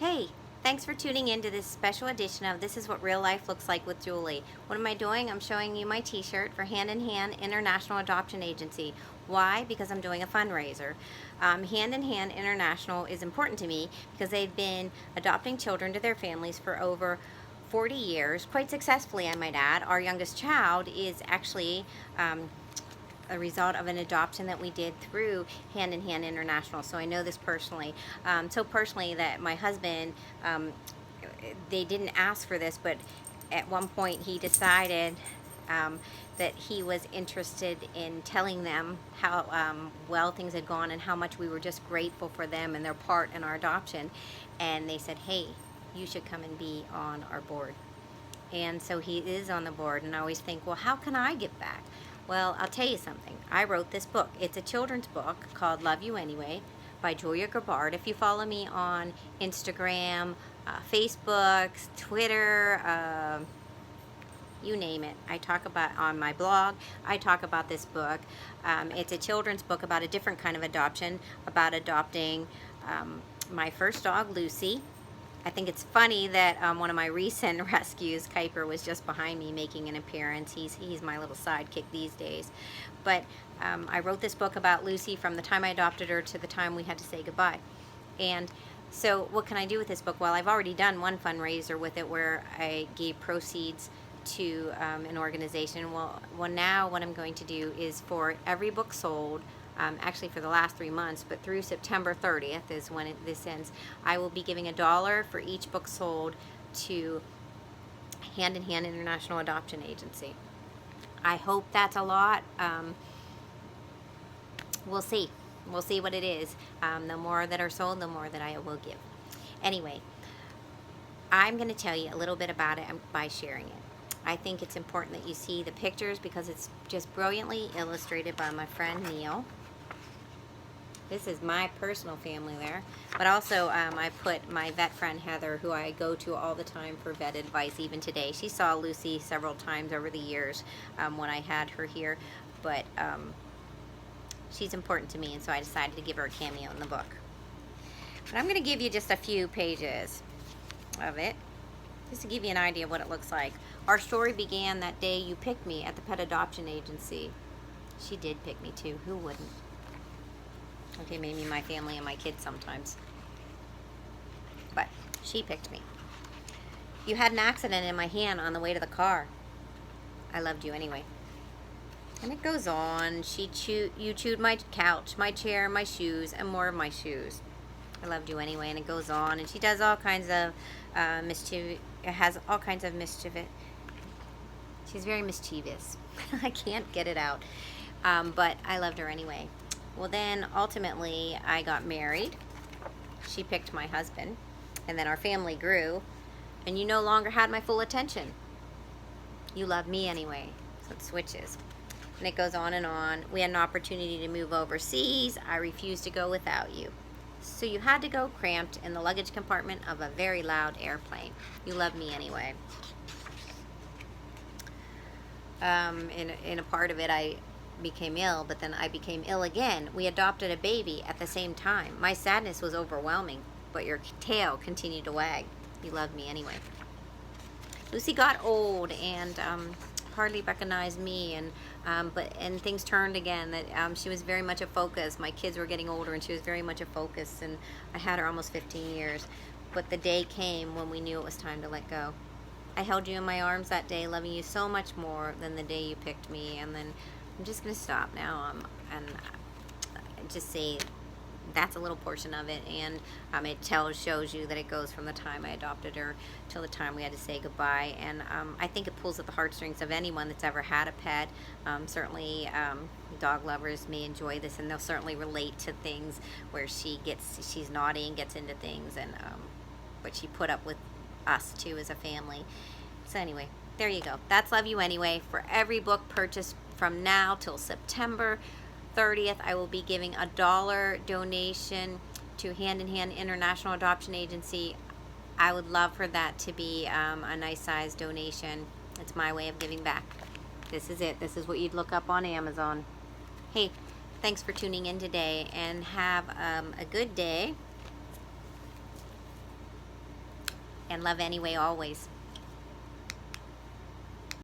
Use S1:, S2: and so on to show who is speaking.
S1: Hey, thanks for tuning in to this special edition of This Is What Real Life Looks Like with Julie. What am I doing? I'm showing you my t-shirt for Hand in Hand International Adoption Agency. Why? Because I'm doing a fundraiser. Hand in Hand International is important to me because they've been adopting children to their families for over 40 years, quite successfully, I might add. Our youngest child is actually a result of an adoption that we did through Hand in Hand International. So I know this personally. So personally that my husband, they didn't ask for this, but at one point he decided that he was interested in telling them how well things had gone and how much we were just grateful for them and their part in our adoption. And they said, hey, you should come and be on our board. And so he is on the board, and I always think, well, how can I give back? Well, I'll tell you something. I wrote this book. It's a children's book called Love You Anyway by Julia Gerbard. If you follow me on Instagram, Facebook, Twitter, you name it. I talk about on my blog. I talk about this book. It's a children's book about a different kind of adoption, about adopting my first dog, Lucy. I think it's funny that one of my recent rescues, Kuiper, was just behind me making an appearance. He's my little sidekick these days. But I wrote this book about Lucy from the time I adopted her to the time we had to say goodbye. And so what can I do with this book? Well, I've already done one fundraiser with it where I gave proceeds to an organization. Well, now what I'm going to do is for every book sold, actually for the last 3 months, but through September 30th is when this ends, I will be giving $1 for each book sold to Hand in Hand International Adoption Agency. I hope that's a lot. We'll see. We'll see what it is. The more that are sold, the more that I will give. Anyway, I'm going to tell you a little bit about it by sharing it. I think it's important that you see the pictures because it's just brilliantly illustrated by my friend Neil. This is my personal family there. But also I put my vet friend Heather, who I go to all the time for vet advice, even today. She saw Lucy several times over the years when I had her here. But she's important to me, and so I decided to give her a cameo in the book. But I'm going to give you just a few pages of it, just to give you an idea of what it looks like. Our story began that day you picked me at the pet adoption agency. She did pick me too. Who wouldn't? Okay, maybe my family and my kids sometimes. But she picked me. You had an accident in my hand on the way to the car. I loved you anyway. And it goes on. You chewed my couch, my chair, my shoes, and more of my shoes. I loved you anyway, and it goes on. And she does all kinds of mischief. It has all kinds of mischief. She's very mischievous. I can't get it out. But I loved her anyway. Well, then ultimately I got married. She picked my husband, and then our family grew, and you no longer had my full attention. You love me anyway, so it switches. And it goes on and on. We had an opportunity to move overseas. I refused to go without you. So you had to go cramped in the luggage compartment of a very loud airplane. You love me anyway. In a part of it, I became ill, but then I became ill again. We adopted a baby at the same time. My sadness was overwhelming, but your tail continued to wag. You loved me anyway. Lucy got old and hardly recognized me, and things turned again. That she was very much a focus. My kids were getting older, and she was very much a focus. And I had her almost 15 years. But the day came when we knew it was time to let go. I held you in my arms that day, loving you so much more than the day you picked me. And then I'm just going to stop now and just say that's a little portion of it, and it shows you that it goes from the time I adopted her till the time we had to say goodbye. And I think it pulls at the heartstrings of anyone that's ever had a pet. Certainly dog lovers may enjoy this, and they'll certainly relate to things where she's naughty and gets into things, and but she put up with us too as a family. So anyway, there you go. That's Love You Anyway. For every book purchased from now till September 30th, I will be giving $1 donation to Hand in Hand International Adoption Agency. I would love for that to be a nice size donation. It's my way of giving back. This is it. This is what you'd look up on Amazon. Hey, thanks for tuning in today, and have a good day. and love anyway always.